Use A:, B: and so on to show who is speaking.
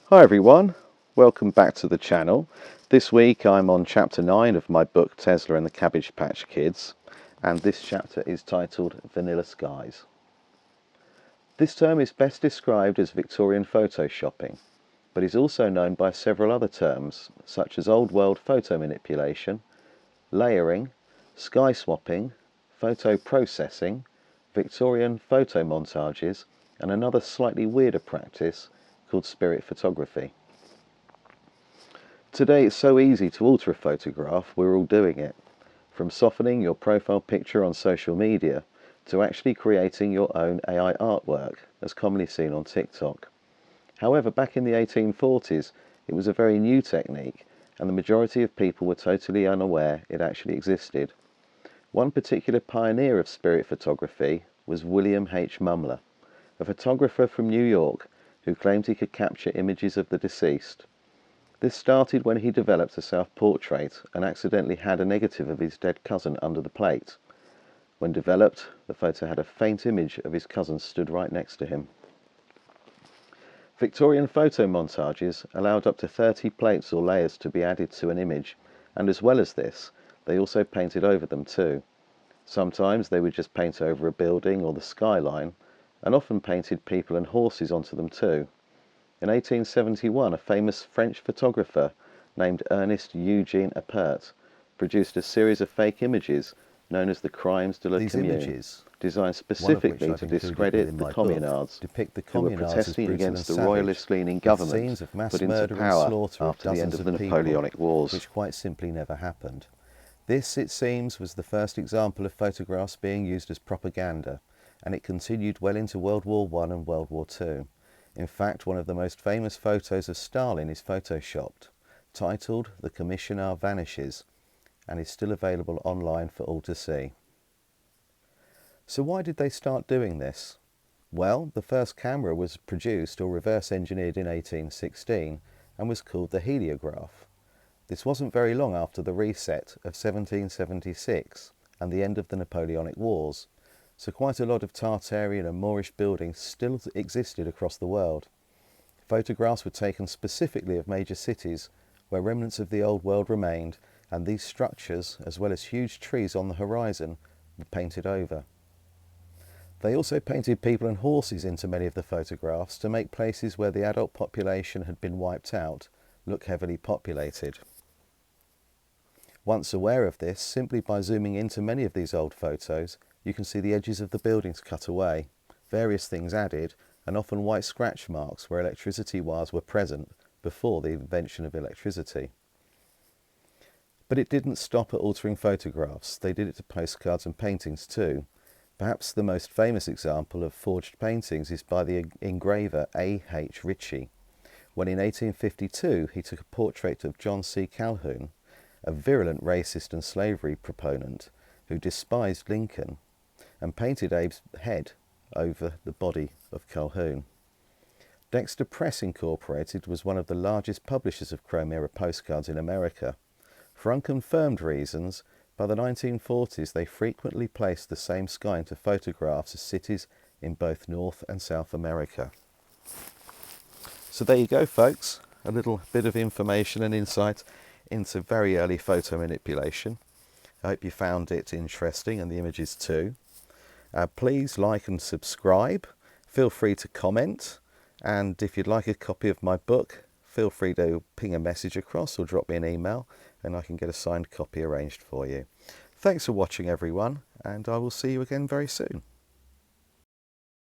A: Hi everyone, welcome back to the channel. This week I'm on chapter 9 of my book Tesla and the Cabbage Patch Kids, and this chapter is titled Vanilla Skies. This term is best described as Victorian photoshopping, but is also known by several other terms such as Old World photo manipulation, layering, sky swapping, photo processing, Victorian photo montages, and another slightly weirder practice called spirit photography. Today it's so easy to alter a photograph, we're all doing it. From softening your profile picture on social media to actually creating your own AI artwork, as commonly seen on TikTok. However, back in the 1840s, it was a very new technique, and the majority of people were totally unaware it actually existed. One particular pioneer of spirit photography was William H. Mumler, a photographer from New York who claimed he could capture images of the deceased. This started when he developed a self-portrait and accidentally had a negative of his dead cousin under the plate. When developed, the photo had a faint image of his cousin stood right next to him. Victorian photo montages allowed up to 30 plates or layers to be added to an image, and as well as this, they also painted over them too. Sometimes they would just paint over a building or the skyline, and often painted people and horses onto them too. In 1871, a famous French photographer named Ernest Eugene Appert produced a series of fake images known as the Crimes de la Commune, designed specifically to discredit the communards who were protesting against the royalist-leaning government put into power after the end of the Napoleonic Wars.
B: Which quite simply never happened. This, it seems, was the first example of photographs being used as propaganda, and it continued well into World War I and World War II. In fact, one of the most famous photos of Stalin is photoshopped, titled The Commissioner Vanishes, and is still available online for all to see. So why did they start doing this? Well, the first camera was produced or reverse engineered in 1816 and was called the heliograph. This wasn't very long after the reset of 1776 and the end of the Napoleonic Wars, so quite a lot of Tartarian and Moorish buildings still existed across the world. Photographs were taken specifically of major cities where remnants of the old world remained, and these structures, as well as huge trees on the horizon, were painted over. They also painted people and horses into many of the photographs to make places where the adult population had been wiped out look heavily populated. Once aware of this, simply by zooming into many of these old photos, you can see the edges of the buildings cut away, various things added, and often white scratch marks where electricity wires were present before the invention of electricity. But it didn't stop at altering photographs. They did it to postcards and paintings too. Perhaps the most famous example of forged paintings is by the engraver A. H. Ritchie, when in 1852 he took a portrait of John C. Calhoun, a virulent racist and slavery proponent who despised Lincoln, and painted Abe's head over the body of Calhoun. Dexter Press Incorporated was one of the largest publishers of Chrome era postcards in America. For unconfirmed reasons, by the 1940s they frequently placed the same sky into photographs of cities in both North and South America. So there you go, folks, a little bit of information and insight into very early photo manipulation. I hope you found it interesting and the images too. Please like and subscribe. Feel free to comment, and if you'd like a copy of my book, feel free to ping a message across or drop me an email and I can get a signed copy arranged for you. Thanks for watching everyone, and I will see you again very soon.